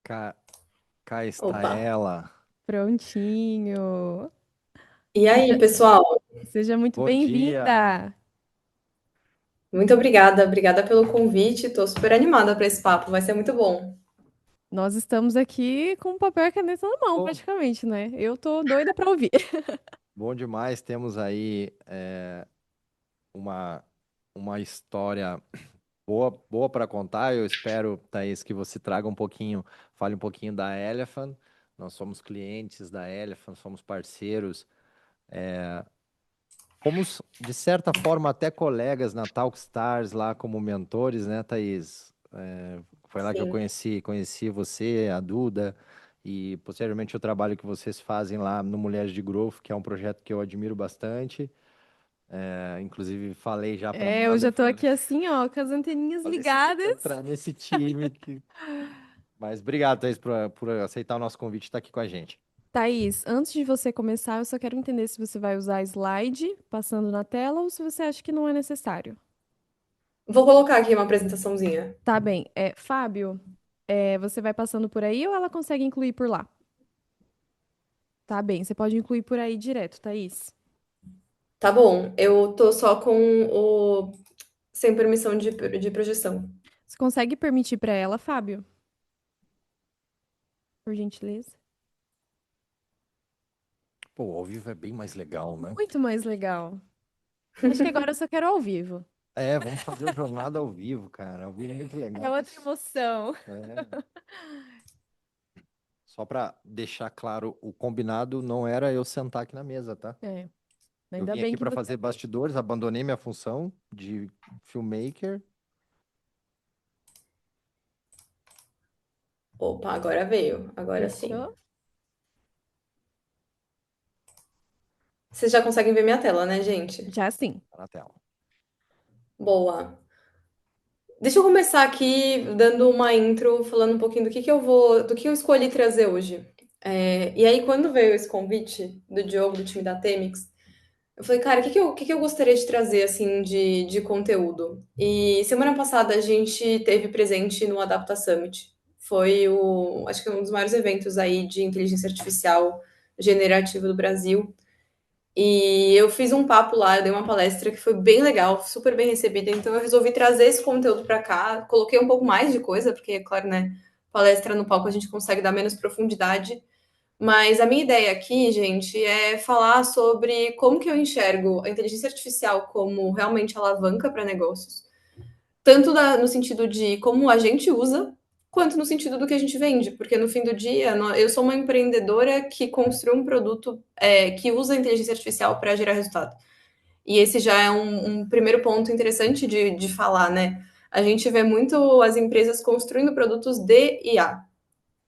Cá, cá está Opa! ela. Prontinho. E aí, Seja, pessoal? seja muito Bom dia. bem-vinda. Muito obrigada pelo convite. Estou super animada para esse papo, vai ser muito bom. Nós estamos aqui com papel e caneta na mão, Bom, praticamente, né? Eu tô doida pra ouvir. bom demais. Temos aí uma, uma história boa para contar. Eu espero, Thaís, que você traga um pouquinho, fale um pouquinho da Elephant. Nós somos clientes da Elephant, somos parceiros. Fomos, de certa forma, até colegas na Talkstars lá como mentores, né, Thaís? Foi lá que eu Sim. conheci você, a Duda, e posteriormente o trabalho que vocês fazem lá no Mulheres de Growth, que é um projeto que eu admiro bastante. Inclusive, falei já para Eu Amanda, já tô aqui assim, ó, com as anteninhas falei, você tem que ligadas. entrar nesse time. Mas obrigado, Thaís, por aceitar o nosso convite e estar aqui com a gente. Thaís, antes de você começar, eu só quero entender se você vai usar slide passando na tela ou se você acha que não é necessário. Vou colocar aqui uma apresentaçãozinha. Tá bem. Fábio, você vai passando por aí ou ela consegue incluir por lá? Tá bem, você pode incluir por aí direto, Thaís. Tá bom, eu tô só com o sem permissão de projeção. Você consegue permitir para ela, Fábio, por gentileza? Pô, ao vivo é bem mais legal, né? Muito mais legal. Acho que agora eu só quero ao vivo. Vamos fazer o jornada ao vivo, cara. Ao vivo é muito É legal. outra emoção. É. Só para deixar claro, o combinado não era eu sentar aqui na mesa, tá? É, Eu ainda vim bem aqui que para você. fazer bastidores, abandonei minha função de filmmaker. Opa, agora veio, agora sim. Fechou? Vocês já conseguem ver minha tela, né, gente? Já sim. Tá na tela. Boa. Deixa eu começar aqui dando uma intro, falando um pouquinho do que eu escolhi trazer hoje. E aí, quando veio esse convite do Diogo, do time da Temix, eu falei, cara, o que que eu gostaria de trazer, assim, de conteúdo? E semana passada a gente teve presente no Adapta Summit. Acho que um dos maiores eventos aí de inteligência artificial generativa do Brasil. E eu fiz um papo lá, eu dei uma palestra que foi bem legal, super bem recebida, então eu resolvi trazer esse conteúdo para cá. Coloquei um pouco mais de coisa, porque, é claro, né, palestra no palco a gente consegue dar menos profundidade. Mas a minha ideia aqui, gente, é falar sobre como que eu enxergo a inteligência artificial como realmente alavanca para negócios, tanto no sentido de como a gente usa, quanto no sentido do que a gente vende, porque no fim do dia, eu sou uma empreendedora que construiu um produto que usa a inteligência artificial para gerar resultado. E esse já é um primeiro ponto interessante de falar, né? A gente vê muito as empresas construindo produtos de IA.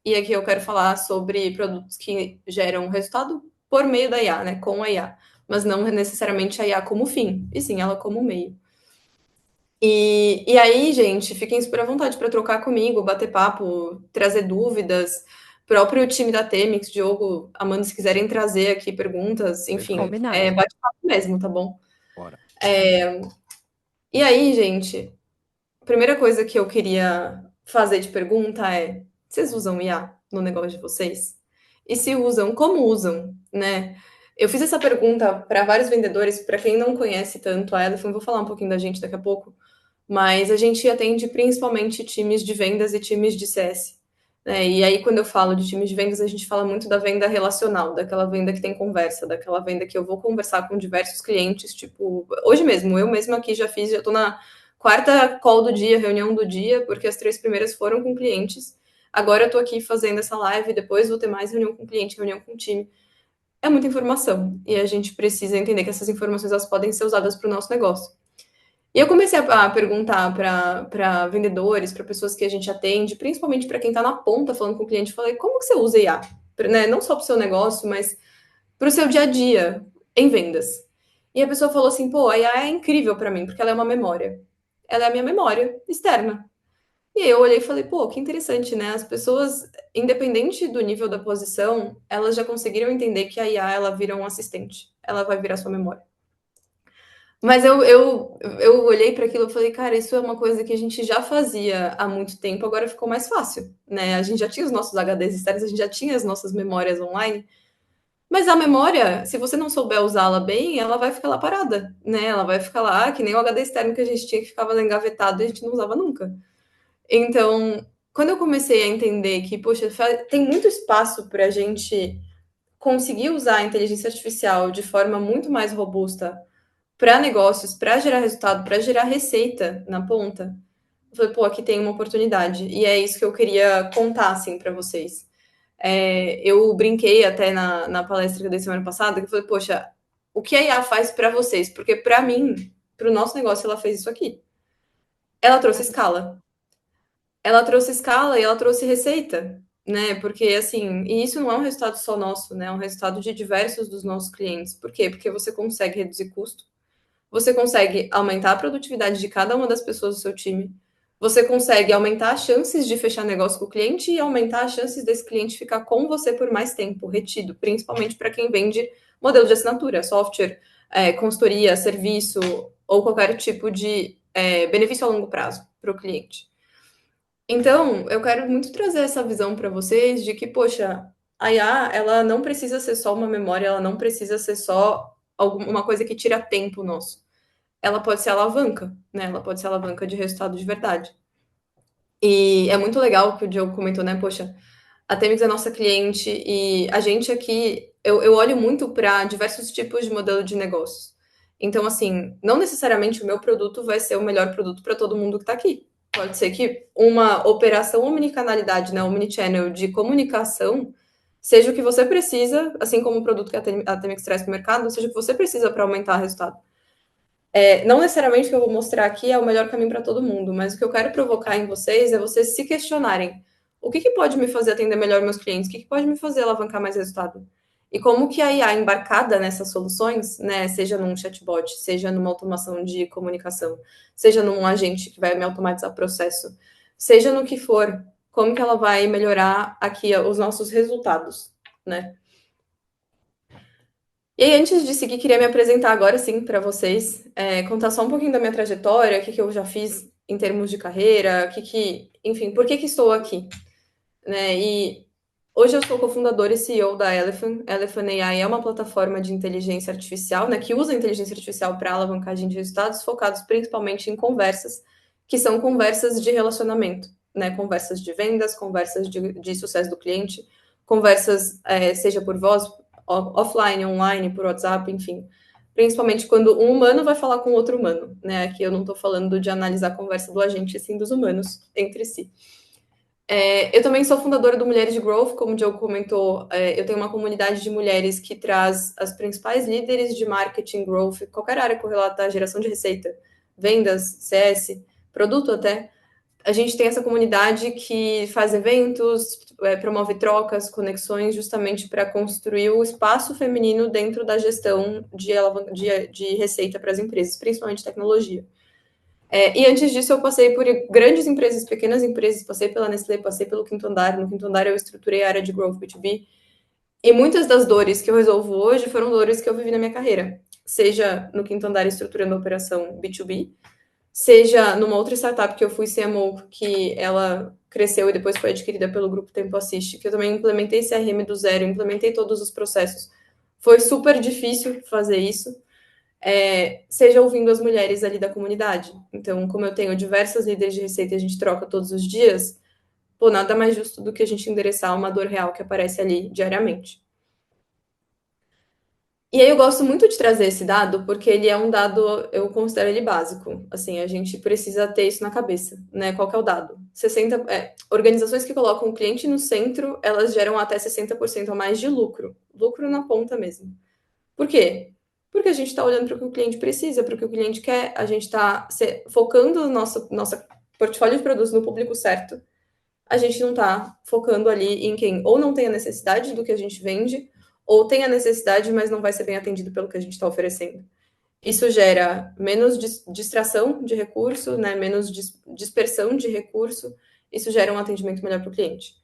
E aqui eu quero falar sobre produtos que geram resultado por meio da IA, né? Com a IA. Mas não necessariamente a IA como fim, e sim ela como meio. E aí, gente, fiquem super à vontade para trocar comigo, bater papo, trazer dúvidas. Próprio time da Temix, Diogo, Amanda, se quiserem trazer aqui perguntas, enfim, Perfeito. Combinado. bate-papo mesmo, tá bom? Bora. E aí, gente, a primeira coisa que eu queria fazer de pergunta é: vocês usam IA no negócio de vocês? E se usam, como usam, né? Eu fiz essa pergunta para vários vendedores, para quem não conhece tanto a Elephant, vou falar um pouquinho da gente daqui a pouco. Mas a gente atende principalmente times de vendas e times de CS. Né? E aí, quando eu falo de times de vendas, a gente fala muito da venda relacional, daquela venda que tem conversa, daquela venda que eu vou conversar com diversos clientes. Tipo, hoje mesmo, eu mesma aqui já estou na quarta call do dia, reunião do dia, porque as três primeiras foram com clientes. Agora eu estou aqui fazendo essa live, depois vou ter mais reunião com cliente, reunião com time. É muita informação e a gente precisa entender que essas informações elas podem ser usadas para o nosso negócio. E eu comecei a perguntar para vendedores, para pessoas que a gente atende, principalmente para quem está na ponta falando com o cliente, falei, como que você usa IA? Né? Não só para o seu negócio, mas para o seu dia a dia em vendas. E a pessoa falou assim, pô, a IA é incrível para mim, porque ela é uma memória. Ela é a minha memória externa. E aí eu olhei e falei, pô, que interessante, né? As pessoas, independente do nível da posição, elas já conseguiram entender que a IA, ela vira um assistente. Ela vai virar sua memória. Mas eu olhei para aquilo e falei, cara, isso é uma coisa que a gente já fazia há muito tempo, agora ficou mais fácil, né? A gente já tinha os nossos HDs externos, a gente já tinha as nossas memórias online, mas a memória, se você não souber usá-la bem, ela vai ficar lá parada, né? Ela vai ficar lá, que nem o HD externo que a gente tinha que ficava lá engavetado e a gente não usava nunca. Então, quando eu comecei a entender que, poxa, tem muito espaço para a gente conseguir usar a inteligência artificial de forma muito mais robusta para negócios, para gerar resultado, para gerar receita na ponta, eu falei, pô, aqui tem uma oportunidade. E é isso que eu queria contar, assim, para vocês. Eu brinquei até na palestra que eu dei semana passada, que eu falei, poxa, o que a IA faz para vocês? Porque para mim, para o nosso negócio, ela fez isso aqui. Ela trouxe escala. Ela trouxe escala e ela trouxe receita, né? Porque, assim, e isso não é um resultado só nosso, né? É um resultado de diversos dos nossos clientes. Por quê? Porque você consegue reduzir custo, você consegue aumentar a produtividade de cada uma das pessoas do seu time. Você consegue aumentar as chances de fechar negócio com o cliente e aumentar as chances desse cliente ficar com você por mais tempo, retido, principalmente para quem vende modelo de assinatura, software, consultoria, serviço ou qualquer tipo de benefício a longo prazo para o cliente. Então, eu quero muito trazer essa visão para vocês de que, poxa, a IA, ela não precisa ser só uma memória, ela não precisa ser só uma coisa que tira tempo nosso. Ela pode ser alavanca, né? Ela pode ser alavanca de resultado de verdade. E é muito legal que o Diogo comentou, né? Poxa, a Temix é nossa cliente e a gente aqui, eu olho muito para diversos tipos de modelo de negócios. Então, assim, não necessariamente o meu produto vai ser o melhor produto para todo mundo que está aqui. Pode ser que uma operação omnicanalidade, né, omnichannel de comunicação, seja o que você precisa, assim como o produto que a Temix traz para o mercado, seja o que você precisa para aumentar o resultado. Não necessariamente o que eu vou mostrar aqui é o melhor caminho para todo mundo, mas o que eu quero provocar em vocês é vocês se questionarem: o que pode me fazer atender melhor meus clientes? O que pode me fazer alavancar mais resultado? E como que a IA embarcada nessas soluções, né, seja num chatbot, seja numa automação de comunicação, seja num agente que vai me automatizar o processo, seja no que for, como que ela vai melhorar aqui os nossos resultados, né? E aí, antes de seguir, queria me apresentar agora sim para vocês, contar só um pouquinho da minha trajetória, o que eu já fiz em termos de carreira, enfim, por que estou aqui, né? E hoje eu sou cofundadora e CEO da Elephant. Elephant AI é uma plataforma de inteligência artificial, né, que usa a inteligência artificial para alavancagem de resultados, focados principalmente em conversas, que são conversas de relacionamento, né? Conversas de vendas, conversas de sucesso do cliente, conversas, seja por voz, offline, online, por WhatsApp, enfim. Principalmente quando um humano vai falar com outro humano, né? Aqui eu não estou falando de analisar a conversa do agente, sim dos humanos entre si. Eu também sou fundadora do Mulheres de Growth, como o Diogo comentou, eu tenho uma comunidade de mulheres que traz as principais líderes de marketing, growth, qualquer área correlata à geração de receita, vendas, CS, produto até. A gente tem essa comunidade que faz eventos, promove trocas, conexões, justamente para construir o espaço feminino dentro da gestão de receita para as empresas, principalmente tecnologia. E antes disso, eu passei por grandes empresas, pequenas empresas, passei pela Nestlé, passei pelo Quinto Andar. No Quinto Andar, eu estruturei a área de Growth B2B. E muitas das dores que eu resolvo hoje foram dores que eu vivi na minha carreira. Seja no Quinto Andar estruturando a operação B2B, seja numa outra startup que eu fui CMO, que ela cresceu e depois foi adquirida pelo Grupo Tempo Assiste, que eu também implementei CRM do zero, implementei todos os processos. Foi super difícil fazer isso. Seja ouvindo as mulheres ali da comunidade. Então, como eu tenho diversas líderes de receita e a gente troca todos os dias, pô, nada mais justo do que a gente endereçar uma dor real que aparece ali diariamente. E aí eu gosto muito de trazer esse dado, porque ele é um dado, eu considero ele básico. Assim, a gente precisa ter isso na cabeça, né? Qual que é o dado? Organizações que colocam o cliente no centro, elas geram até 60% a mais de lucro. Lucro na ponta mesmo. Por quê? Porque a gente está olhando para o que o cliente precisa, para o que o cliente quer, a gente está focando o nosso portfólio de produtos no público certo. A gente não está focando ali em quem ou não tem a necessidade do que a gente vende, ou tem a necessidade, mas não vai ser bem atendido pelo que a gente está oferecendo. Isso gera menos distração de recurso, né? Menos dispersão de recurso. Isso gera um atendimento melhor para o cliente.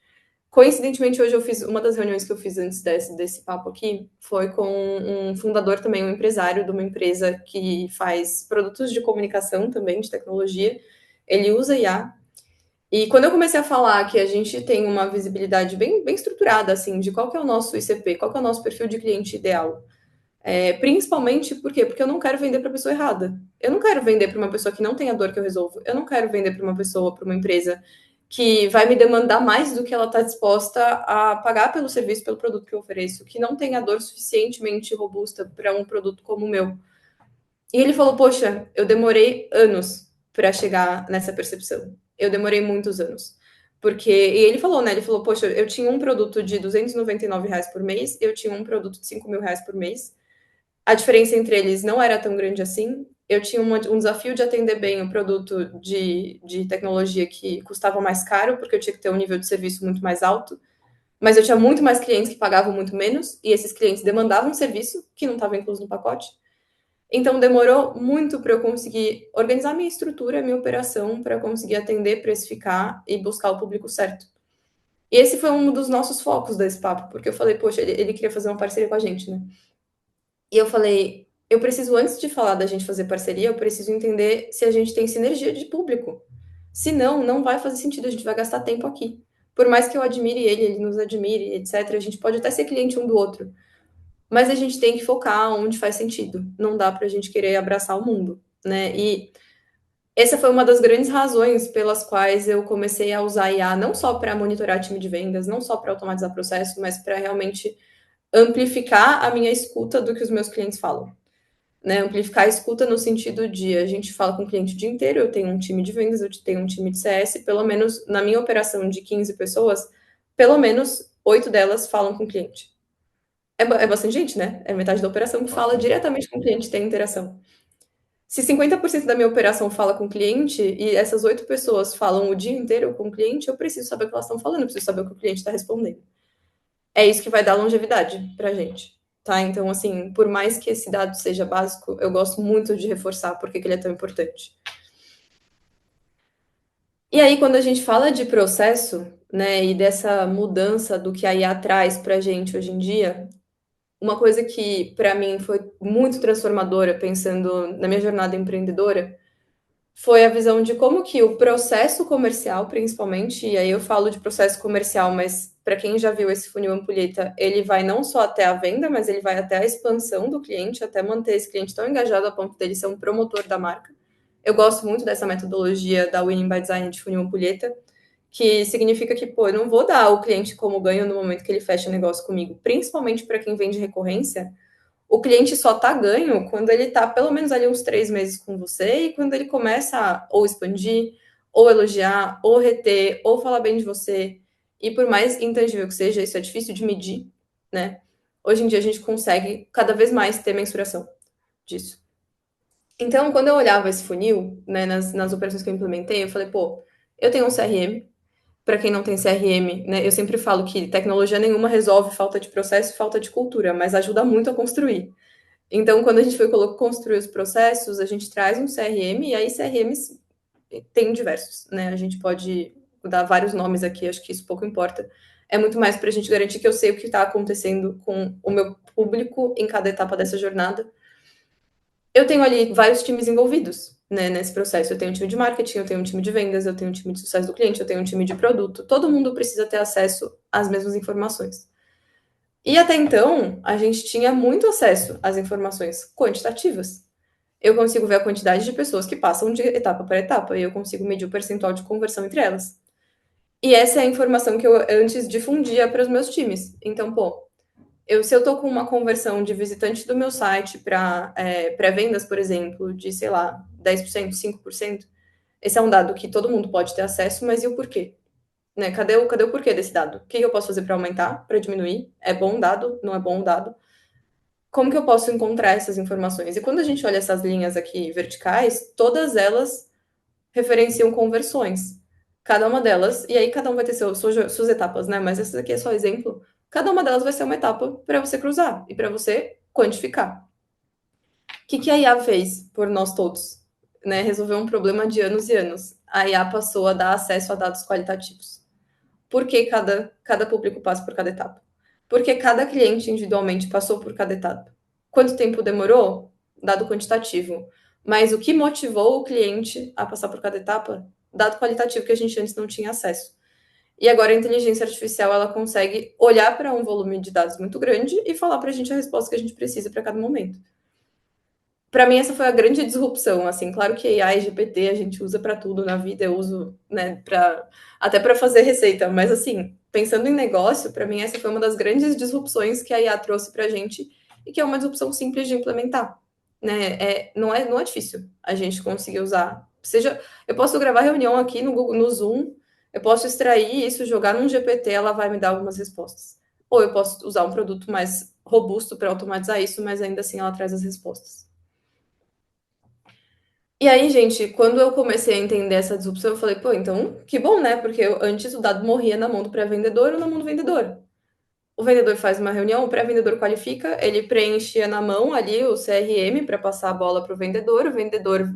Coincidentemente, hoje eu fiz uma das reuniões que eu fiz antes desse papo aqui foi com um fundador também, um empresário de uma empresa que faz produtos de comunicação também, de tecnologia. Ele usa IA. E quando eu comecei a falar que a gente tem uma visibilidade bem estruturada, assim, de qual que é o nosso ICP, qual que é o nosso perfil de cliente ideal, principalmente por quê? Porque eu não quero vender para a pessoa errada. Eu não quero vender para uma pessoa que não tem a dor que eu resolvo. Eu não quero vender para uma pessoa, para uma empresa que vai me demandar mais do que ela está disposta a pagar pelo serviço, pelo produto que eu ofereço, que não tem a dor suficientemente robusta para um produto como o meu. E ele falou: Poxa, eu demorei anos para chegar nessa percepção. Eu demorei muitos anos. Porque, e ele falou, né? Ele falou: Poxa, eu tinha um produto de R$ 299 por mês, eu tinha um produto de R$ 5.000 por mês. A diferença entre eles não era tão grande assim. Eu tinha um desafio de atender bem o produto de tecnologia que custava mais caro, porque eu tinha que ter um nível de serviço muito mais alto. Mas eu tinha muito mais clientes que pagavam muito menos, e esses clientes demandavam um serviço que não estava incluso no pacote. Então, demorou muito para eu conseguir organizar minha estrutura, minha operação, para conseguir atender, precificar e buscar o público certo. E esse foi um dos nossos focos desse papo, porque eu falei: Poxa, ele queria fazer uma parceria com a gente, né? E eu falei: eu preciso, antes de falar da gente fazer parceria, eu preciso entender se a gente tem sinergia de público. Se não, não vai fazer sentido, a gente vai gastar tempo aqui. Por mais que eu admire ele nos admire, etc., a gente pode até ser cliente um do outro. Mas a gente tem que focar onde faz sentido. Não dá para a gente querer abraçar o mundo, né? E essa foi uma das grandes razões pelas quais eu comecei a usar IA, não só para monitorar time de vendas, não só para automatizar processo, mas para realmente amplificar a minha escuta do que os meus clientes falam. Né? Amplificar a escuta no sentido de a gente fala com o cliente o dia inteiro, eu tenho um time de vendas, eu tenho um time de CS, pelo menos na minha operação de 15 pessoas, pelo menos 8 delas falam com o cliente. É bastante gente, né? É metade da operação que fala diretamente com o cliente, tem interação. Se 50% da minha operação fala com o cliente e essas 8 pessoas falam o dia inteiro com o cliente, eu preciso saber o que elas estão falando, eu preciso saber o que o cliente está respondendo. É isso que vai dar longevidade pra gente, tá? Então, assim, por mais que esse dado seja básico, eu gosto muito de reforçar porque ele é tão importante. E aí, quando a gente fala de processo, né, e dessa mudança do que a IA traz pra gente hoje em dia, uma coisa que para mim foi muito transformadora, pensando na minha jornada empreendedora, foi a visão de como que o processo comercial, principalmente, e aí eu falo de processo comercial, mas para quem já viu esse funil ampulheta, ele vai não só até a venda, mas ele vai até a expansão do cliente, até manter esse cliente tão engajado a ponto dele ser um promotor da marca. Eu gosto muito dessa metodologia da Winning by Design de funil ampulheta, que significa que, pô, eu não vou dar o cliente como ganho no momento que ele fecha negócio comigo, principalmente para quem vende recorrência. O cliente só tá ganho quando ele tá pelo menos ali uns 3 meses com você e quando ele começa a ou expandir, ou elogiar, ou reter, ou falar bem de você. E por mais intangível que seja, isso é difícil de medir, né? Hoje em dia a gente consegue cada vez mais ter mensuração disso. Então, quando eu olhava esse funil, né, nas operações que eu implementei, eu falei: pô, eu tenho um CRM. Para quem não tem CRM, né, eu sempre falo que tecnologia nenhuma resolve falta de processo e falta de cultura, mas ajuda muito a construir. Então, quando a gente foi construir os processos, a gente traz um CRM, e aí CRMs tem diversos, né? A gente pode dar vários nomes aqui, acho que isso pouco importa. É muito mais para a gente garantir que eu sei o que está acontecendo com o meu público em cada etapa dessa jornada. Eu tenho ali vários times envolvidos, né, nesse processo. Eu tenho um time de marketing, eu tenho um time de vendas, eu tenho um time de sucesso do cliente, eu tenho um time de produto. Todo mundo precisa ter acesso às mesmas informações. E até então, a gente tinha muito acesso às informações quantitativas. Eu consigo ver a quantidade de pessoas que passam de etapa para etapa e eu consigo medir o percentual de conversão entre elas. E essa é a informação que eu antes difundia para os meus times. Então, pô, se eu tô com uma conversão de visitante do meu site para pré-vendas, por exemplo, de, sei lá, 10%, 5%, esse é um dado que todo mundo pode ter acesso, mas e o porquê? Né? Cadê o porquê desse dado? O que eu posso fazer para aumentar, para diminuir? É bom o dado? Não é bom o dado? Como que eu posso encontrar essas informações? E quando a gente olha essas linhas aqui verticais, todas elas referenciam conversões. Cada uma delas, e aí cada um vai ter suas etapas, né? Mas essa aqui é só exemplo. Cada uma delas vai ser uma etapa para você cruzar e para você quantificar. O que a IA fez por nós todos? Né? Resolveu um problema de anos e anos. A IA passou a dar acesso a dados qualitativos. por que cada público passa por cada etapa. Porque cada cliente individualmente passou por cada etapa. Quanto tempo demorou? Dado quantitativo. Mas o que motivou o cliente a passar por cada etapa? Dado qualitativo que a gente antes não tinha acesso. E agora a inteligência artificial ela consegue olhar para um volume de dados muito grande e falar para a gente a resposta que a gente precisa para cada momento. Para mim essa foi a grande disrupção, assim, claro que AI, GPT a gente usa para tudo na vida, eu uso, né, até para fazer receita, mas assim, pensando em negócio, para mim essa foi uma das grandes disrupções que a IA trouxe para a gente e que é uma disrupção simples de implementar, né? Não é difícil a gente conseguir usar. Seja, eu posso gravar reunião aqui no Google, no Zoom, eu posso extrair isso, jogar num GPT, ela vai me dar algumas respostas. Ou eu posso usar um produto mais robusto para automatizar isso, mas ainda assim ela traz as respostas. E aí, gente, quando eu comecei a entender essa disrupção, eu falei, pô, então, que bom, né? Porque antes o dado morria na mão do pré-vendedor ou na mão do vendedor. O vendedor faz uma reunião, o pré-vendedor qualifica, ele preenchia na mão ali o CRM para passar a bola para o vendedor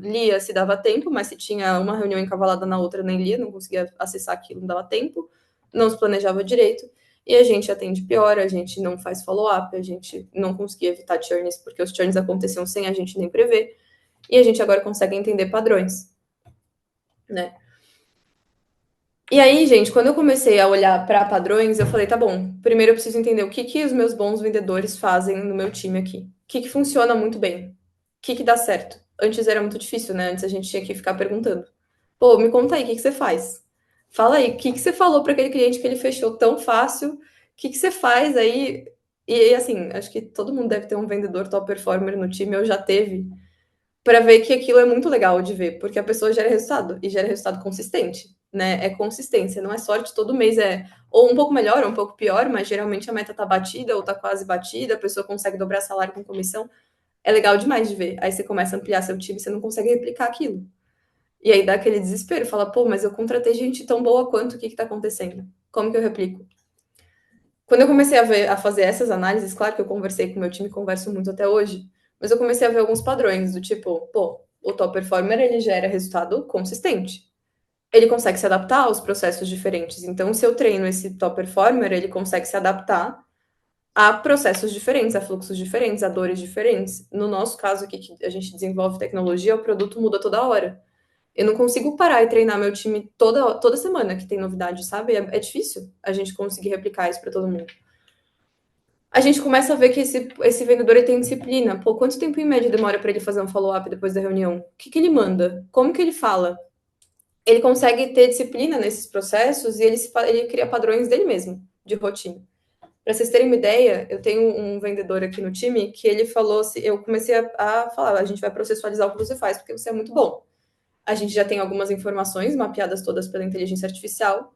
lia se dava tempo, mas se tinha uma reunião encavalada na outra, nem lia, não conseguia acessar aquilo, não dava tempo, não se planejava direito, e a gente atende pior, a gente não faz follow-up, a gente não conseguia evitar churns, porque os churns aconteciam sem a gente nem prever, e a gente agora consegue entender padrões, né? E aí, gente, quando eu comecei a olhar para padrões, eu falei, tá bom, primeiro eu preciso entender o que os meus bons vendedores fazem no meu time aqui. O que funciona muito bem? O que dá certo? Antes era muito difícil, né? Antes a gente tinha que ficar perguntando. Pô, me conta aí, o que você faz? Fala aí, o que você falou para aquele cliente que ele fechou tão fácil? O que você faz aí? E assim, acho que todo mundo deve ter um vendedor top performer no time, eu já teve, para ver que aquilo é muito legal de ver, porque a pessoa gera resultado e gera resultado consistente, né? É consistência, não é sorte, todo mês é ou um pouco melhor ou um pouco pior, mas geralmente a meta tá batida ou tá quase batida, a pessoa consegue dobrar salário com comissão. É legal demais de ver. Aí você começa a ampliar seu time, você não consegue replicar aquilo. E aí dá aquele desespero, fala, pô, mas eu contratei gente tão boa quanto, o que tá acontecendo? Como que eu replico? Quando eu comecei a fazer essas análises, claro que eu conversei com o meu time, converso muito até hoje, mas eu comecei a ver alguns padrões do tipo, pô, o top performer ele gera resultado consistente. Ele consegue se adaptar aos processos diferentes. Então, se eu treino esse top performer, ele consegue se adaptar a processos diferentes, a fluxos diferentes, a dores diferentes. No nosso caso aqui, que a gente desenvolve tecnologia, o produto muda toda hora. Eu não consigo parar e treinar meu time toda semana que tem novidade, sabe? É difícil a gente conseguir replicar isso para todo mundo. A gente começa a ver que esse vendedor ele tem disciplina. Pô, quanto tempo em média demora para ele fazer um follow-up depois da reunião? O que ele manda? Como que ele fala? Ele consegue ter disciplina nesses processos e ele cria padrões dele mesmo, de rotina. Para vocês terem uma ideia, eu tenho um vendedor aqui no time que ele falou assim, eu comecei a falar, a gente vai processualizar o que você faz, porque você é muito bom. A gente já tem algumas informações mapeadas todas pela inteligência artificial,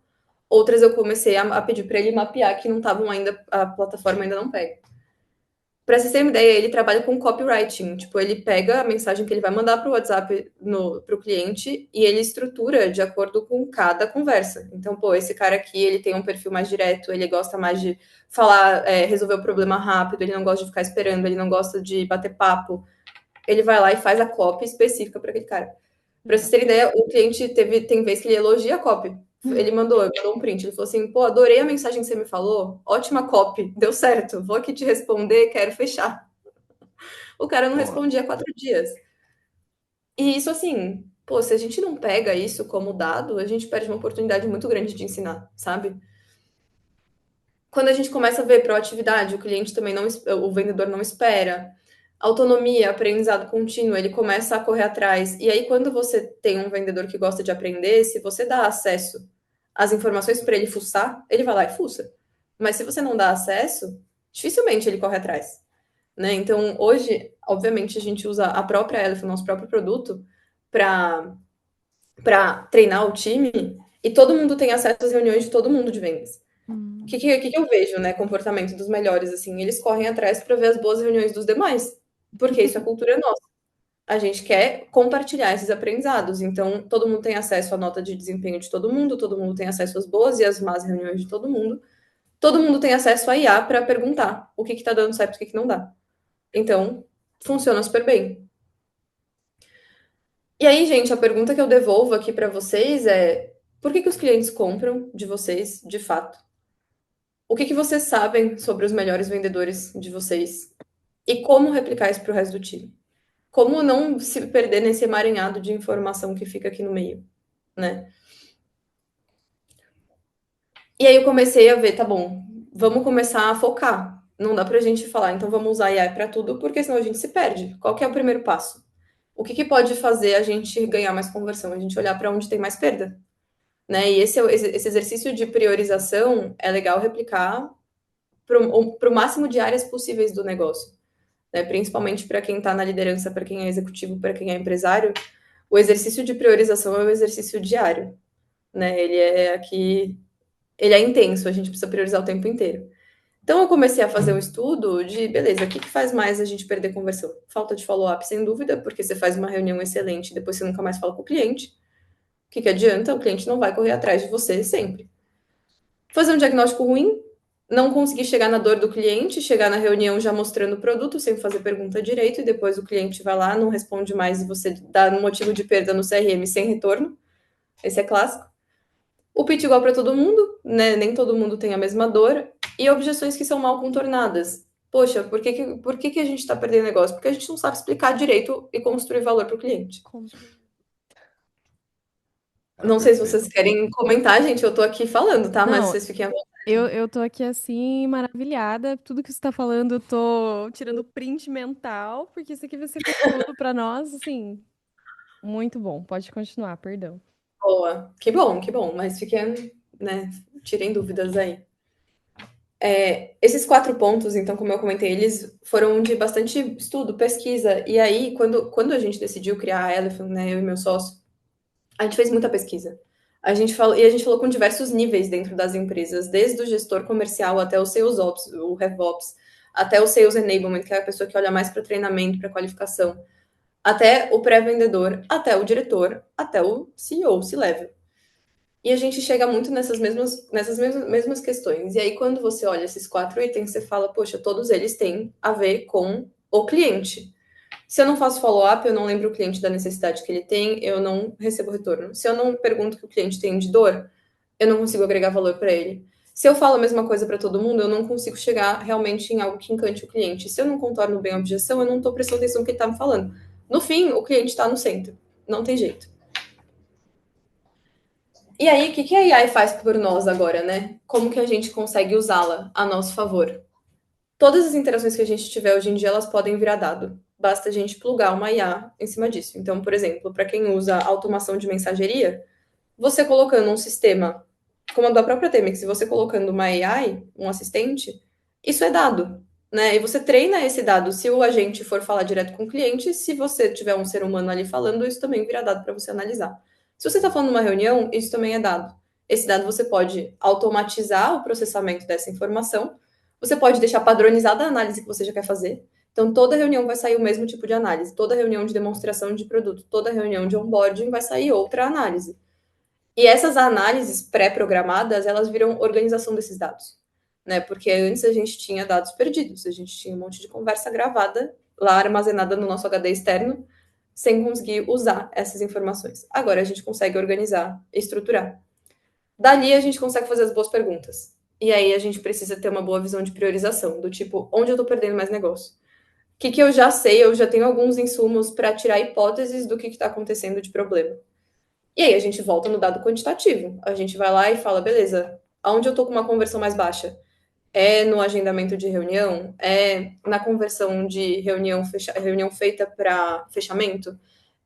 outras eu comecei a pedir para ele mapear que não estavam ainda, a plataforma ainda não pega. Para vocês terem uma ideia, ele trabalha com copywriting. Tipo, ele pega a mensagem que ele vai mandar para o WhatsApp para o cliente e ele estrutura de acordo com cada conversa. Então, pô, esse cara aqui, ele tem um perfil mais direto, ele gosta mais de falar, resolver o problema rápido, ele não gosta de ficar esperando, ele não gosta de bater papo. Ele vai lá e faz a copy específica para aquele cara. Para vocês terem ideia, o cliente tem vez que ele elogia a copy. Ele mandou um print, ele falou assim, pô, adorei a mensagem que você me falou, ótima copy, deu certo, vou aqui te responder, quero fechar. O cara não respondia há 4 dias. E isso assim, pô, se a gente não pega isso como dado, a gente perde uma oportunidade muito grande de ensinar, sabe? Quando a gente começa a ver proatividade, o cliente também não, o vendedor não espera, autonomia, aprendizado contínuo, ele começa a correr atrás. E aí, quando você tem um vendedor que gosta de aprender, se você dá acesso às informações para ele fuçar, ele vai lá e fuça. Mas se você não dá acesso, dificilmente ele corre atrás, né? Então, hoje, obviamente, a gente usa a própria Elephant, o nosso próprio produto, para treinar o time, e todo mundo tem acesso às reuniões de todo mundo de vendas. O que eu vejo, né? Comportamento dos melhores, assim, eles correm atrás para ver as boas reuniões dos demais, porque isso é cultura nossa. A gente quer compartilhar esses aprendizados, então todo mundo tem acesso à nota de desempenho de todo mundo tem acesso às boas e às más reuniões de todo mundo tem acesso à IA para perguntar o que está dando certo e o que não dá. Então, funciona super bem. E aí, gente, a pergunta que eu devolvo aqui para vocês é: por que os clientes compram de vocês, de fato? O que vocês sabem sobre os melhores vendedores de vocês? E como replicar isso para o resto do time? Como não se perder nesse emaranhado de informação que fica aqui no meio, né? E aí eu comecei a ver, tá bom, vamos começar a focar. Não dá pra gente falar, então vamos usar AI para tudo, porque senão a gente se perde. Qual que é o primeiro passo? O que pode fazer a gente ganhar mais conversão? A gente olhar para onde tem mais perda, né? E esse exercício de priorização é legal replicar para o máximo de áreas possíveis do negócio, né? Principalmente para quem está na liderança, para quem é executivo, para quem é empresário. O exercício de priorização é um exercício diário, né? Ele é intenso, a gente precisa priorizar o tempo inteiro. Então eu comecei a fazer um estudo de, beleza, o que faz mais a gente perder conversão? Falta de follow-up, sem dúvida, porque você faz uma reunião excelente e depois você nunca mais fala com o cliente. O que adianta? O cliente não vai correr atrás de você sempre. Fazer um diagnóstico ruim, não conseguir chegar na dor do cliente, chegar na reunião já mostrando o produto, sem fazer pergunta direito, e depois o cliente vai lá, não responde mais e você dá um motivo de perda no CRM sem retorno. Esse é clássico. O pitch igual para todo mundo, né? Nem todo mundo tem a mesma dor. E objeções que são mal contornadas. Poxa, por que a gente está perdendo negócio? Porque a gente não sabe explicar direito e construir valor para o cliente. Não sei se vocês querem comentar, gente. Eu tô aqui falando, tá? Mas Não, vocês fiquem à vontade. eu tô aqui assim, maravilhada. Tudo que você tá falando, eu tô tirando print mental, porque isso aqui vai ser conteúdo pra nós, assim, muito bom. Pode continuar, perdão. Boa. Que bom. Mas fiquem, né? Tirem dúvidas aí. Esses 4 pontos, então, como eu comentei, eles foram de bastante estudo, pesquisa. E aí, quando a gente decidiu criar a Elephant, né? Eu e meu sócio, a gente fez muita pesquisa. A gente falou com diversos níveis dentro das empresas, desde o gestor comercial até o Sales Ops, o RevOps, até o Sales Enablement, que é a pessoa que olha mais para treinamento, para qualificação, até o pré-vendedor, até o diretor, até o CEO, C-Level. E a gente chega muito nessas mesmas questões. E aí, quando você olha esses 4 itens, você fala, poxa, todos eles têm a ver com o cliente. Se eu não faço follow-up, eu não lembro o cliente da necessidade que ele tem, eu não recebo retorno. Se eu não pergunto o que o cliente tem de dor, eu não consigo agregar valor para ele. Se eu falo a mesma coisa para todo mundo, eu não consigo chegar realmente em algo que encante o cliente. Se eu não contorno bem a objeção, eu não estou prestando atenção no que ele está me falando. No fim, o cliente está no centro. Não tem jeito. E aí, o que a AI faz por nós agora, né? Como que a gente consegue usá-la a nosso favor? Todas as interações que a gente tiver hoje em dia, elas podem virar dado. Basta a gente plugar uma IA em cima disso. Então, por exemplo, para quem usa automação de mensageria, você colocando um sistema, como a da própria Temex, se você colocando uma AI, um assistente, isso é dado, né? E você treina esse dado. Se o agente for falar direto com o cliente, se você tiver um ser humano ali falando, isso também vira dado para você analisar. Se você está falando numa reunião, isso também é dado. Esse dado você pode automatizar o processamento dessa informação, você pode deixar padronizada a análise que você já quer fazer. Então, toda reunião vai sair o mesmo tipo de análise, toda reunião de demonstração de produto, toda reunião de onboarding vai sair outra análise. E essas análises pré-programadas, elas viram organização desses dados, né? Porque antes a gente tinha dados perdidos, a gente tinha um monte de conversa gravada lá armazenada no nosso HD externo, sem conseguir usar essas informações. Agora a gente consegue organizar, estruturar. Dali a gente consegue fazer as boas perguntas. E aí a gente precisa ter uma boa visão de priorização, do tipo, onde eu estou perdendo mais negócio? O que eu já sei, eu já tenho alguns insumos para tirar hipóteses do que está acontecendo de problema. E aí a gente volta no dado quantitativo. A gente vai lá e fala, beleza, aonde eu estou com uma conversão mais baixa? É no agendamento de reunião? É na conversão de reunião feita para fechamento?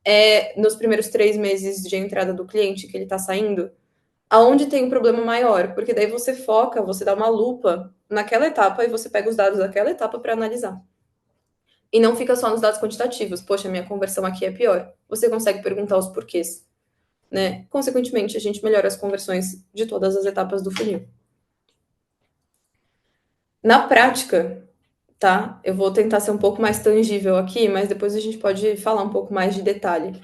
É nos primeiros 3 meses de entrada do cliente que ele está saindo? Aonde tem um problema maior? Porque daí você foca, você dá uma lupa naquela etapa e você pega os dados daquela etapa para analisar. E não fica só nos dados quantitativos. Poxa, minha conversão aqui é pior. Você consegue perguntar os porquês, né? Consequentemente, a gente melhora as conversões de todas as etapas do funil. Na prática, tá? Eu vou tentar ser um pouco mais tangível aqui, mas depois a gente pode falar um pouco mais de detalhe.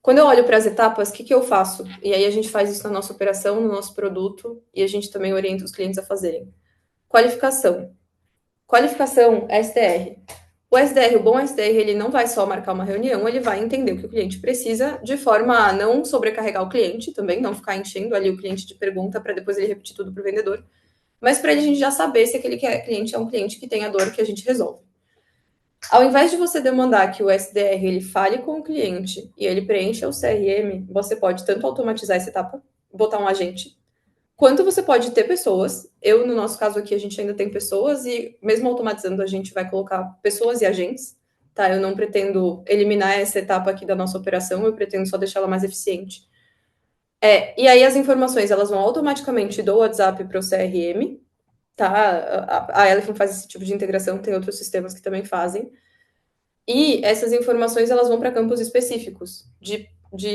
Quando eu olho para as etapas, o que eu faço? E aí a gente faz isso na nossa operação, no nosso produto, e a gente também orienta os clientes a fazerem. Qualificação. Qualificação SDR. O SDR, o bom SDR, ele não vai só marcar uma reunião, ele vai entender o que o cliente precisa, de forma a não sobrecarregar o cliente também, não ficar enchendo ali o cliente de pergunta para depois ele repetir tudo para o vendedor, mas para ele a gente já saber se aquele cliente é um cliente que tem a dor que a gente resolve. Ao invés de você demandar que o SDR ele fale com o cliente e ele preencha o CRM, você pode tanto automatizar essa etapa, botar um agente, quanto você pode ter pessoas. Eu, no nosso caso aqui, a gente ainda tem pessoas e mesmo automatizando, a gente vai colocar pessoas e agentes, tá? Eu não pretendo eliminar essa etapa aqui da nossa operação, eu pretendo só deixar ela mais eficiente. E aí as informações, elas vão automaticamente do WhatsApp para o CRM, tá? A Elephant faz esse tipo de integração, tem outros sistemas que também fazem. E essas informações elas vão para campos específicos, de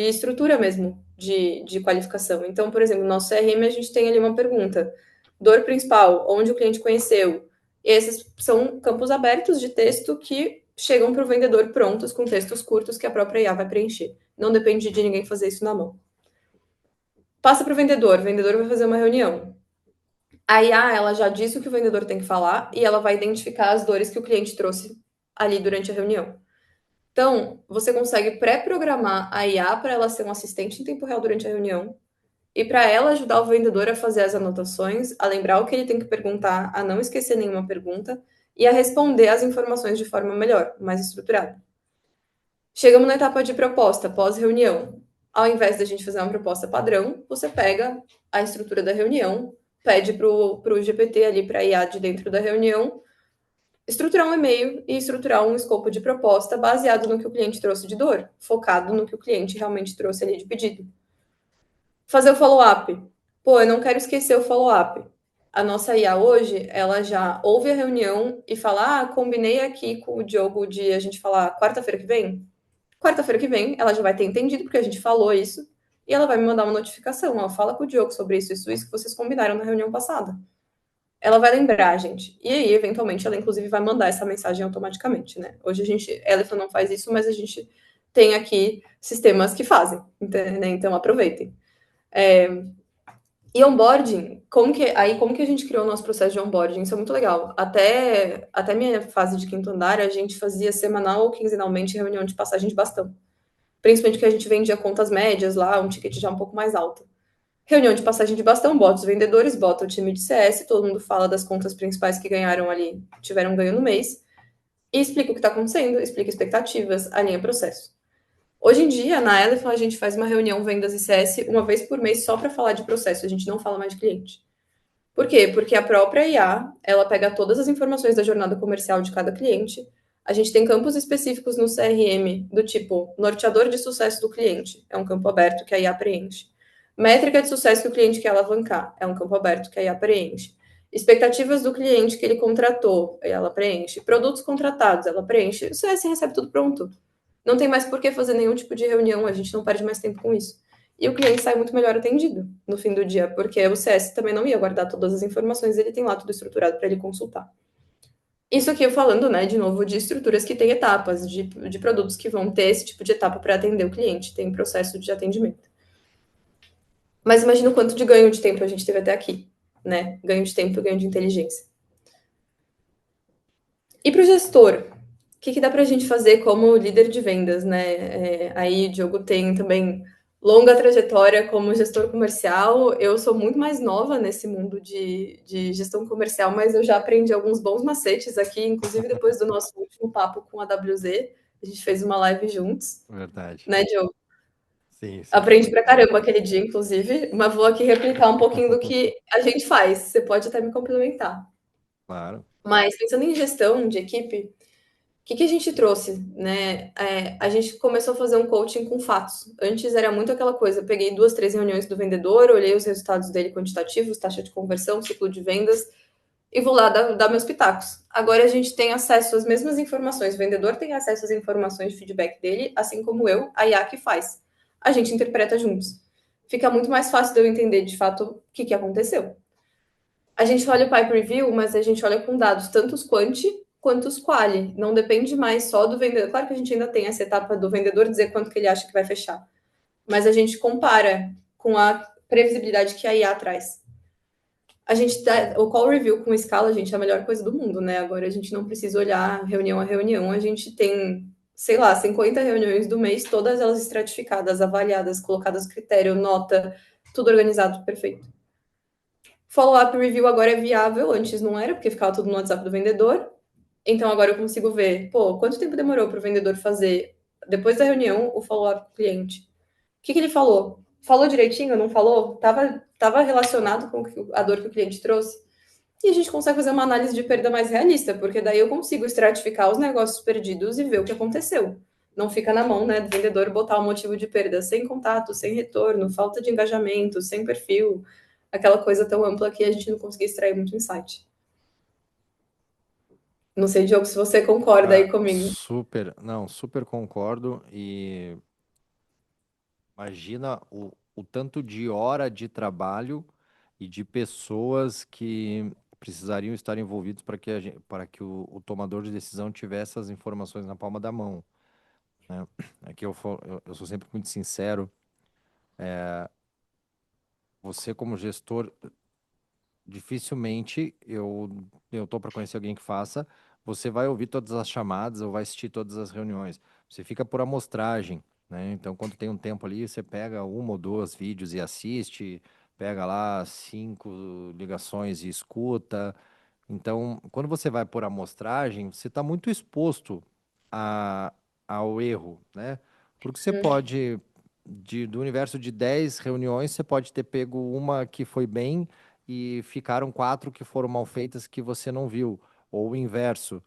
estrutura mesmo, de qualificação. Então, por exemplo, no nosso CRM a gente tem ali uma pergunta: dor principal, onde o cliente conheceu. E esses são campos abertos de texto que chegam para o vendedor prontos, com textos curtos que a própria IA vai preencher. Não depende de ninguém fazer isso na mão. Passa para o vendedor vai fazer uma reunião. A IA, ela já diz o que o vendedor tem que falar e ela vai identificar as dores que o cliente trouxe ali durante a reunião. Então, você consegue pré-programar a IA para ela ser um assistente em tempo real durante a reunião e para ela ajudar o vendedor a fazer as anotações, a lembrar o que ele tem que perguntar, a não esquecer nenhuma pergunta e a responder as informações de forma melhor, mais estruturada. Chegamos na etapa de proposta, pós-reunião. Ao invés da gente fazer uma proposta padrão, você pega a estrutura da reunião, pede para o GPT ali, para a IA de dentro da reunião, estruturar um e-mail e estruturar um escopo de proposta baseado no que o cliente trouxe de dor, focado no que o cliente realmente trouxe ali de pedido. Fazer o follow-up. Pô, eu não quero esquecer o follow-up. A nossa IA hoje, ela já ouve a reunião e fala, combinei aqui com o Diogo de a gente falar quarta-feira que vem. Quarta-feira que vem, ela já vai ter entendido, porque a gente falou isso, e ela vai me mandar uma notificação. Ó, fala com o Diogo sobre isso que vocês combinaram na reunião passada. Ela vai lembrar, gente. E aí, eventualmente, ela inclusive vai mandar essa mensagem automaticamente, né? Hoje a gente, Elephant não faz isso, mas a gente tem aqui sistemas que fazem, né? Então aproveitem. E onboarding, como que a gente criou o nosso processo de onboarding? Isso é muito legal. Até minha fase de quinto andar, a gente fazia semanal ou quinzenalmente reunião de passagem de bastão. Principalmente que a gente vendia contas médias lá, um ticket já um pouco mais alto. Reunião de passagem de bastão, bota os vendedores, bota o time de CS, todo mundo fala das contas principais que ganharam ali, tiveram ganho no mês, e explica o que está acontecendo, explica expectativas, alinha processo. Hoje em dia, na Elephant, a gente faz uma reunião vendas e CS uma vez por mês só para falar de processo, a gente não fala mais de cliente. Por quê? Porque a própria IA, ela pega todas as informações da jornada comercial de cada cliente, a gente tem campos específicos no CRM, do tipo norteador de sucesso do cliente, é um campo aberto que a IA preenche. Métrica de sucesso que o cliente quer alavancar, é um campo aberto que a IA preenche. Expectativas do cliente que ele contratou, ela preenche. Produtos contratados, ela preenche. O CS recebe tudo pronto. Não tem mais por que fazer nenhum tipo de reunião, a gente não perde mais tempo com isso. E o cliente sai muito melhor atendido no fim do dia, porque o CS também não ia guardar todas as informações, ele tem lá tudo estruturado para ele consultar. Isso aqui eu falando, né, de novo, de estruturas que têm etapas, de produtos que vão ter esse tipo de etapa para atender o cliente, tem processo de atendimento. Mas imagina o quanto de ganho de tempo a gente teve até aqui, né? Ganho de tempo e ganho de inteligência. E para o gestor, o que dá para a gente fazer como líder de vendas, né? Aí o Diogo tem também longa trajetória como gestor comercial. Eu sou muito mais nova nesse mundo de gestão comercial, mas eu já aprendi alguns bons macetes aqui, inclusive depois do nosso último papo com a WZ. A gente fez uma live juntos. Verdade. Né, Diogo? Sim, sim. Aprendi pra caramba aquele dia, inclusive, mas vou aqui replicar um pouquinho do que a gente faz. Você pode até me complementar. Claro. Mas pensando em gestão de equipe, o que a gente trouxe, né? A gente começou a fazer um coaching com fatos. Antes era muito aquela coisa, eu peguei 2, 3 reuniões do vendedor, olhei os resultados dele quantitativos, taxa de conversão, ciclo de vendas, e vou lá dar meus pitacos. Agora a gente tem acesso às mesmas informações, o vendedor tem acesso às informações de feedback dele, assim como eu, a IA que faz. A gente interpreta juntos. Fica muito mais fácil de eu entender, de fato, o que aconteceu. A gente olha o Pipe Review, mas a gente olha com dados, tanto os quanti quanto os quali. Não depende mais só do vendedor. Claro que a gente ainda tem essa etapa do vendedor dizer quanto que ele acha que vai fechar. Mas a gente compara com a previsibilidade que a IA traz. o call review com escala, gente, é a melhor coisa do mundo, né? Agora a gente não precisa olhar reunião a reunião, a gente tem, sei lá, 50 reuniões do mês, todas elas estratificadas, avaliadas, colocadas critério, nota, tudo organizado, perfeito. Follow-up review agora é viável, antes não era, porque ficava tudo no WhatsApp do vendedor. Então agora eu consigo ver, pô, quanto tempo demorou para o vendedor fazer, depois da reunião, o follow-up com o cliente? O que ele falou? Falou direitinho? Não falou? Tava relacionado com a dor que o cliente trouxe? E a gente consegue fazer uma análise de perda mais realista, porque daí eu consigo estratificar os negócios perdidos e ver o que aconteceu. Não fica na mão, né, do vendedor botar o motivo de perda sem contato, sem retorno, falta de engajamento, sem perfil, aquela coisa tão ampla que a gente não conseguia extrair muito insight. Não sei, Diogo, se você concorda aí comigo. Super concordo. E imagina o tanto de hora de trabalho e de pessoas que precisariam estar envolvidos para que o tomador de decisão tivesse essas informações na palma da mão, né? Aqui eu sou sempre muito sincero. Você, como gestor, dificilmente eu tô para conhecer alguém que faça. Você vai ouvir todas as chamadas ou vai assistir todas as reuniões. Você fica por amostragem, né? Então, quando tem um tempo ali, você pega uma ou duas vídeos e assiste, pega lá 5 ligações e escuta. Então, quando você vai por amostragem, você está muito exposto a, ao erro, né? Porque você pode, do universo de 10 reuniões, você pode ter pego uma que foi bem e ficaram 4 que foram mal feitas que você não viu, ou o inverso.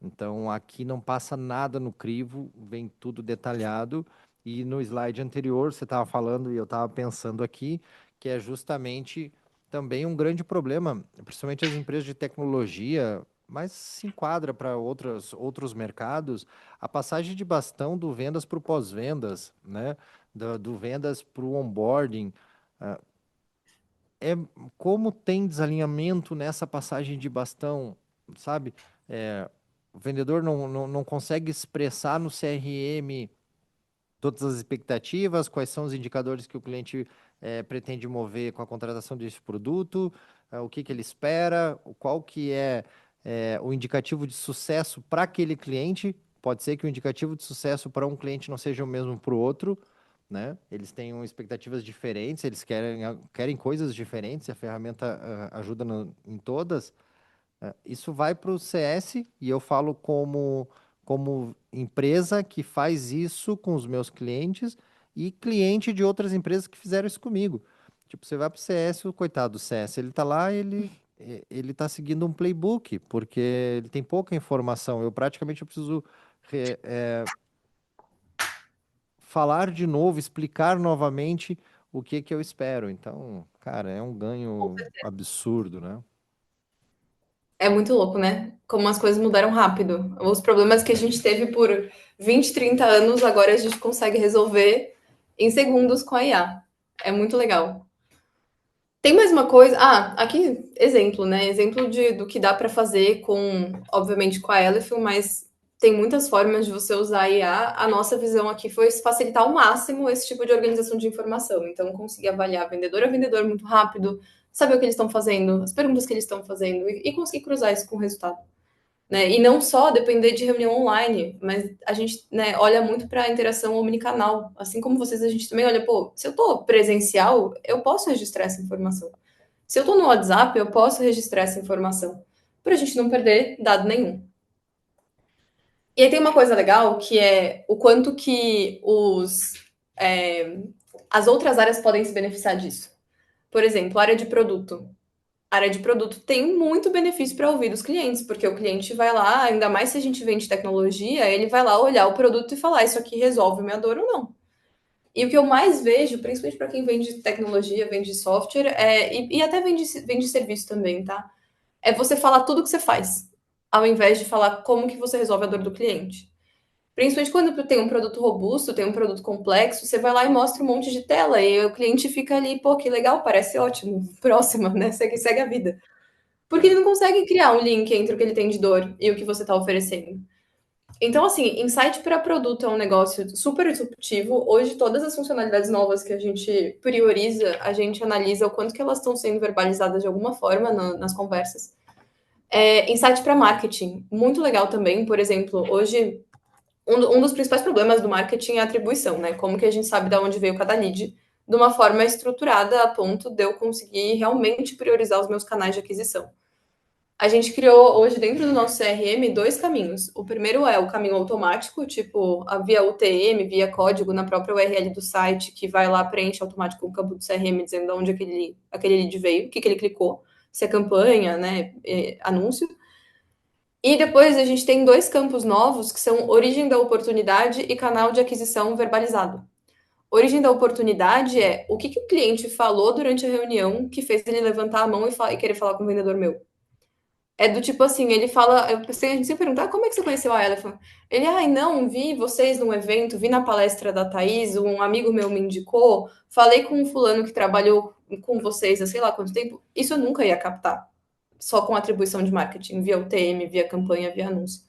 Então, aqui não passa nada no crivo, vem tudo detalhado. E no slide anterior, você estava falando, e eu estava pensando aqui, que é justamente também um grande problema, principalmente as empresas de tecnologia, mas se enquadra para outros mercados, a passagem de bastão do vendas para o pós-vendas, né? Do vendas para o onboarding. ah, é como tem desalinhamento nessa passagem de bastão, sabe? O vendedor não consegue expressar no CRM todas as expectativas, quais são os indicadores que o cliente pretende mover com a contratação desse produto, o que ele espera, qual que é o indicativo de sucesso para aquele cliente. Pode ser que o indicativo de sucesso para um cliente não seja o mesmo para o outro, né? Eles têm expectativas diferentes, eles querem coisas diferentes, a ferramenta ajuda em todas. Isso vai para o CS e eu falo como empresa que faz isso com os meus clientes e cliente de outras empresas que fizeram isso comigo. Tipo, você vai para o CS, o coitado do CS, ele tá lá, ele tá seguindo um playbook, porque ele tem pouca informação. Eu preciso falar de novo, explicar novamente o que eu espero. Então, cara, é um ganho absurdo, né? É muito louco, né? Como as coisas mudaram rápido. Os problemas que a gente teve por 20, 30 anos, agora a gente consegue resolver em segundos com a IA. É muito legal. Tem mais uma coisa. Ah, aqui, exemplo, né? Exemplo do que dá para fazer com, obviamente, com a Elephant, mas tem muitas formas de você usar a IA. A nossa visão aqui foi facilitar ao máximo esse tipo de organização de informação. Então, conseguir avaliar vendedor a vendedor muito rápido, saber o que eles estão fazendo, as perguntas que eles estão fazendo e conseguir cruzar isso com o resultado. Né? E não só depender de reunião online, mas a gente, né, olha muito para a interação omnicanal. Assim como vocês, a gente também olha, pô, se eu estou presencial, eu posso registrar essa informação. Se eu estou no WhatsApp, eu posso registrar essa informação, para a gente não perder dado nenhum. E aí tem uma coisa legal, que é o quanto que as outras áreas podem se beneficiar disso. Por exemplo, área de produto. A área de produto tem muito benefício para ouvir dos clientes, porque o cliente vai lá, ainda mais se a gente vende tecnologia, ele vai lá olhar o produto e falar: isso aqui resolve minha dor ou não. E o que eu mais vejo, principalmente para quem vende tecnologia, vende software, e até vende serviço também, tá? É você falar tudo o que você faz, ao invés de falar como que você resolve a dor do cliente. Principalmente quando tem um produto robusto, tem um produto complexo, você vai lá e mostra um monte de tela, e o cliente fica ali, pô, que legal, parece ótimo, próxima, né? Segue a vida. Porque ele não consegue criar um link entre o que ele tem de dor e o que você está oferecendo. Então, assim, insight para produto é um negócio super disruptivo. Hoje, todas as funcionalidades novas que a gente prioriza, a gente analisa o quanto que elas estão sendo verbalizadas de alguma forma nas conversas. Insight para marketing, muito legal também. Por exemplo, hoje, um dos principais problemas do marketing é a atribuição, né? Como que a gente sabe de onde veio cada lead de uma forma estruturada a ponto de eu conseguir realmente priorizar os meus canais de aquisição. A gente criou hoje dentro do nosso CRM dois caminhos. O primeiro é o caminho automático, tipo via UTM, via código na própria URL do site, que vai lá, preenche automático o campo do CRM dizendo de onde aquele lead veio, o que ele clicou, se é campanha, né, anúncio. E depois a gente tem dois campos novos, que são origem da oportunidade e canal de aquisição verbalizado. Origem da oportunidade é o que o cliente falou durante a reunião que fez ele levantar a mão e querer falar com o vendedor meu. É do tipo assim, ele fala, eu pensei, a gente sempre pergunta, como é que você conheceu a Elephant? Ele, ai, não, vi vocês num evento, vi na palestra da Thaís, um amigo meu me indicou, falei com um fulano que trabalhou com vocês há sei lá quanto tempo. Isso eu nunca ia captar, só com atribuição de marketing, via UTM, via campanha, via anúncio.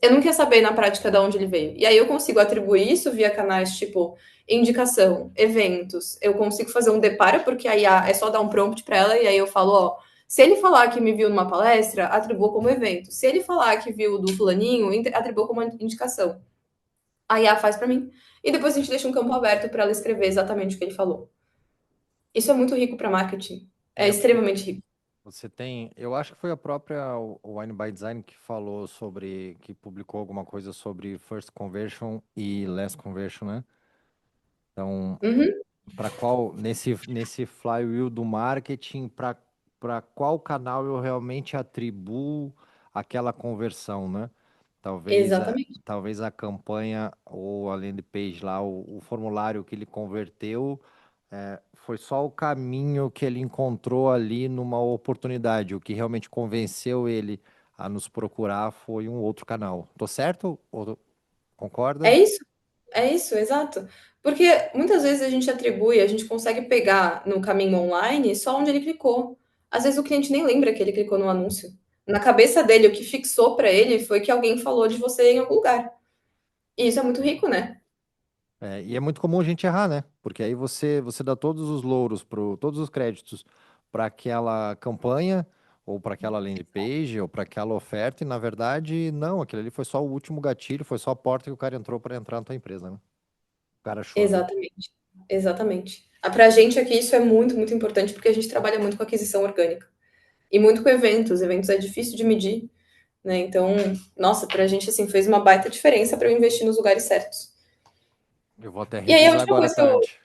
Eu não queria saber na prática de onde ele veio. E aí eu consigo atribuir isso via canais tipo indicação, eventos. Eu consigo fazer um deparo, porque aí é só dar um prompt para ela e aí eu falo, ó, se ele falar que me viu numa palestra, atribua como evento. Se ele falar que viu do fulaninho, atribua como indicação. A IA faz para mim. E depois a gente deixa um campo aberto para ela escrever exatamente o que ele falou. Isso é muito rico para marketing. É É, extremamente rico. você tem, eu acho que foi a própria Wine by Design que falou sobre, que publicou alguma coisa sobre first conversion e last conversion, né? Então, Uhum, para qual, nesse flywheel do marketing, para qual canal eu realmente atribuo aquela conversão, né? exatamente. Talvez a campanha ou a landing page lá, o formulário que ele converteu, foi só o caminho que ele encontrou ali numa oportunidade. O que realmente convenceu ele a nos procurar foi um outro canal. Tô certo? Ou concorda? É isso. É isso, exato. Porque muitas vezes a gente atribui, a gente consegue pegar no caminho online só onde ele clicou. Às vezes o cliente nem lembra que ele clicou no anúncio. Na cabeça dele, o que fixou para ele foi que alguém falou de você em algum lugar. E isso é muito rico, né? E é muito comum a gente errar, né? Porque aí você dá todos os louros, todos os créditos para aquela campanha, ou para aquela landing page, ou para aquela oferta, e na verdade, não, aquilo ali foi só o último gatilho, foi só a porta que o cara entrou para entrar na tua empresa, né? O cara achou ali. Exatamente. Exatamente. Para a gente aqui isso é muito, muito importante porque a gente trabalha muito com aquisição orgânica e muito com eventos. Eventos é difícil de medir, né? Então, nossa, para a gente assim fez uma baita diferença para eu investir nos lugares certos. Eu vou até E aí a revisar última agora à coisa que eu... tarde.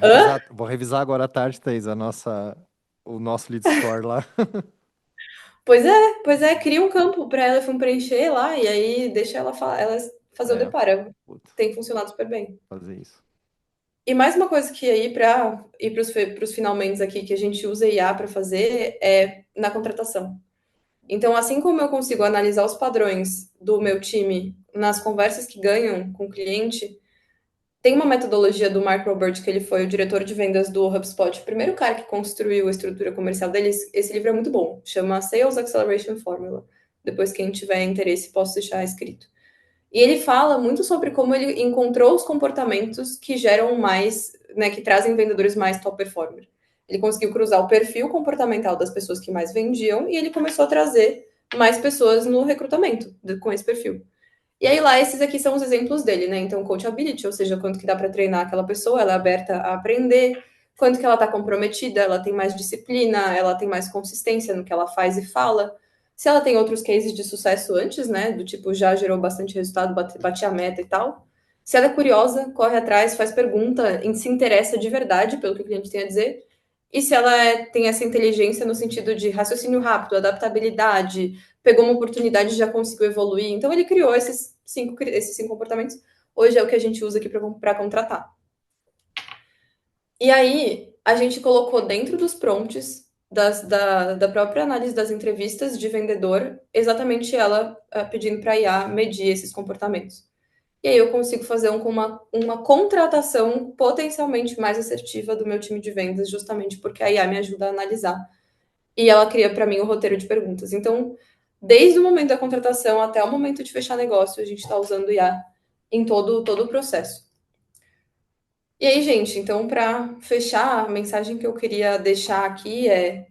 Hã? Vou revisar agora à tarde, Thaís, o nosso lead score lá. Pois é, cria um campo para ela preencher lá e aí deixa ela fazer o É, deparo. puta, Tem funcionado super bem. fazer isso. E mais uma coisa que aí para ir para os finalmente aqui que a gente usa IA para fazer é na contratação. Então, assim como eu consigo analisar os padrões do meu time nas conversas que ganham com o cliente, tem uma metodologia do Mark Roberts, que ele foi o diretor de vendas do HubSpot, o primeiro cara que construiu a estrutura comercial deles. Esse livro é muito bom, chama Sales Acceleration Formula. Depois, quem tiver interesse, posso deixar escrito. E ele fala muito sobre como ele encontrou os comportamentos que geram mais, né, que trazem vendedores mais top performer. Ele conseguiu cruzar o perfil comportamental das pessoas que mais vendiam e ele começou a trazer mais pessoas no recrutamento com esse perfil. E aí lá, esses aqui são os exemplos dele, né? Então, coachability, ou seja, quanto que dá para treinar aquela pessoa, ela é aberta a aprender, quanto que ela está comprometida, ela tem mais disciplina, ela tem mais consistência no que ela faz e fala. Se ela tem outros cases de sucesso antes, né? Do tipo, já gerou bastante resultado, bate a meta e tal. Se ela é curiosa, corre atrás, faz pergunta, se interessa de verdade pelo que o cliente tem a dizer. E se ela tem essa inteligência no sentido de raciocínio rápido, adaptabilidade, pegou uma oportunidade e já conseguiu evoluir. Então, ele criou esses cinco comportamentos. Hoje é o que a gente usa aqui para contratar. E aí, a gente colocou dentro dos prompts da própria análise das entrevistas de vendedor, exatamente ela pedindo para a IA medir esses comportamentos. E aí eu consigo fazer uma contratação potencialmente mais assertiva do meu time de vendas, justamente porque a IA me ajuda a analisar. E ela cria para mim o roteiro de perguntas. Então, desde o momento da contratação até o momento de fechar negócio, a gente está usando IA em todo o processo. E aí, gente, então, para fechar, a mensagem que eu queria deixar aqui é: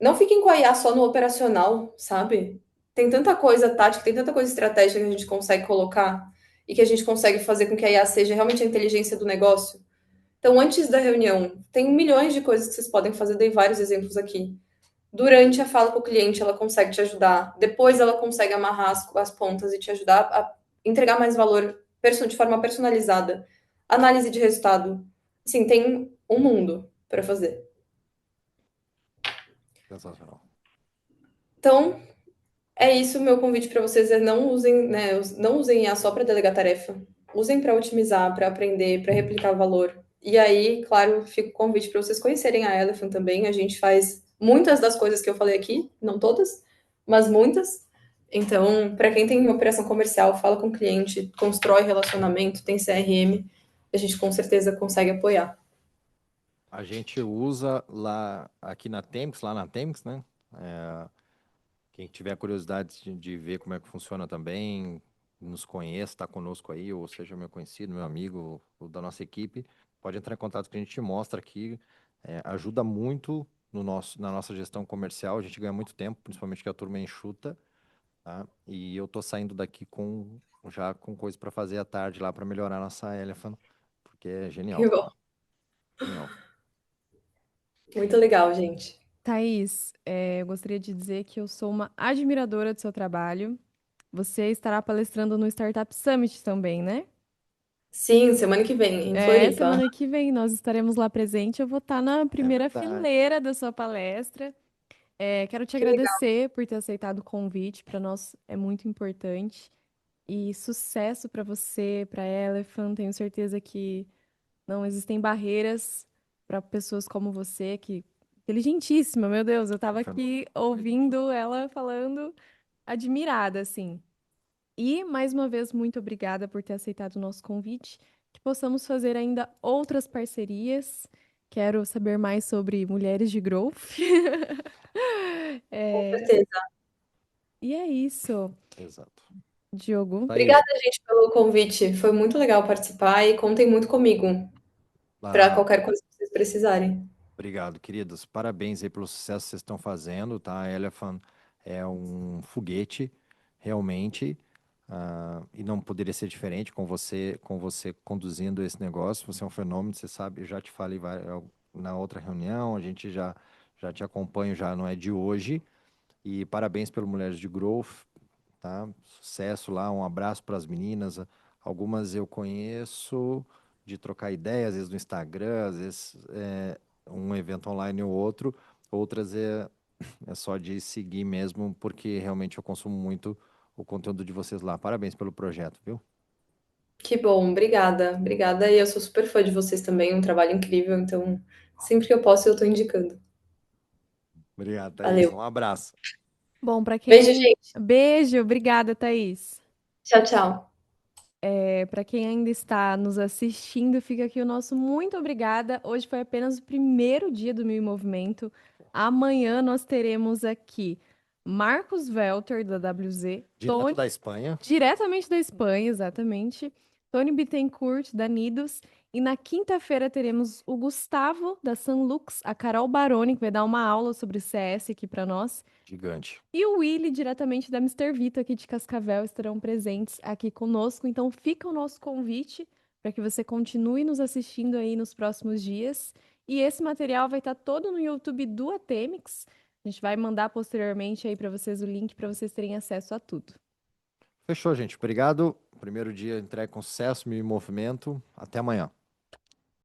não fiquem com a IA só no operacional, sabe? Tem tanta coisa tática, tem tanta coisa estratégica que a gente consegue colocar e que a gente consegue fazer com que a IA seja realmente a inteligência do negócio. Então, antes da reunião, tem milhões de coisas que vocês podem fazer, dei vários exemplos aqui. Durante a fala com o cliente, ela consegue te ajudar. Depois, ela consegue amarrar as pontas e te ajudar a entregar mais valor de forma personalizada. Análise de resultado. Sim, tem um mundo para fazer. Sensacional. Então, é isso. Meu convite para vocês é não usem, né, não usem IA só para delegar tarefa. Usem para otimizar, para aprender, para replicar valor. E aí, claro, fica o convite para vocês conhecerem a Elephant também. A gente faz muitas das coisas que eu falei aqui, não todas, mas muitas. Então, para quem tem operação comercial, fala com o cliente, constrói relacionamento, tem CRM, a gente com certeza consegue apoiar. A gente usa lá, aqui na Temix, lá na Temix, né? Quem tiver curiosidade de ver como é que funciona também, nos conheça, está conosco aí, ou seja meu conhecido, meu amigo, ou da nossa equipe, pode entrar em contato que a gente mostra aqui. Ajuda muito na nossa gestão comercial, a gente ganha muito tempo, principalmente que a turma é enxuta, tá? E eu tô saindo daqui já com coisa para fazer à tarde lá para melhorar a nossa Elephant, porque é Que genial, bom. genial. Muito legal, gente. Thaís, eu gostaria de dizer que eu sou uma admiradora do seu trabalho. Você estará palestrando no Startup Summit também, né? Sim, semana que vem, em É, Floripa. semana que vem nós estaremos lá presente. Eu vou estar na É primeira verdade. fileira da sua palestra. Quero te Que legal. agradecer por ter aceitado o convite. Para nós é muito importante. E sucesso para você, para Elephant. Tenho certeza que não existem barreiras para pessoas como você, que inteligentíssima, meu Deus. Eu estava aqui ouvindo ela falando, admirada, assim. E, mais uma vez, muito obrigada por ter aceitado o nosso convite. Que possamos fazer ainda outras parcerias. Quero saber mais sobre mulheres de growth. Com É, certeza. e é isso, Exato. Diogo. Thaís, Obrigada, gente, pelo convite. Foi muito legal participar e contem muito comigo para ah, qualquer coisa que vocês precisarem. obrigado, queridos. Parabéns aí pelo sucesso que vocês estão fazendo, tá? A Elephant é um foguete, realmente, e não poderia ser diferente com você conduzindo esse negócio. Você é um fenômeno, você sabe, eu já te falei na outra reunião, a gente já te acompanho, já não é de hoje. E parabéns pelo Mulheres de Growth, tá? Sucesso lá, um abraço para as meninas. Algumas eu conheço de trocar ideias, às vezes no Instagram, às vezes um evento online ou outro. Outras é só de seguir mesmo, porque realmente eu consumo muito o conteúdo de vocês lá. Parabéns pelo projeto, viu? Que bom, obrigada. Obrigada. E eu sou super fã de vocês também, um trabalho incrível. Então, sempre que eu posso, eu estou indicando. Obrigado, Thaís. Valeu. Um abraço. Bom, para Beijo, quem. gente. Beijo, obrigada, Thaís. Tchau, tchau. Para quem ainda está nos assistindo, fica aqui o nosso muito obrigada. Hoje foi apenas o primeiro dia do Mil em Movimento. Amanhã nós teremos aqui Marcos Welter, da WZ, Direto da Espanha. diretamente da Espanha, exatamente. Tony Bittencourt, da Nidos. E na quinta-feira teremos o Gustavo, da Sunlux, a Carol Baroni, que vai dar uma aula sobre CS aqui para nós. Gigante. E o Willy, diretamente da Mister Vito, aqui de Cascavel, estarão presentes aqui conosco. Então, fica o nosso convite para que você continue nos assistindo aí nos próximos dias. E esse material vai estar todo no YouTube do Atemix. A gente vai mandar posteriormente aí para vocês o link para vocês terem acesso a tudo. Fechou, gente. Obrigado. Primeiro dia entregue com sucesso, me movimento. Até amanhã.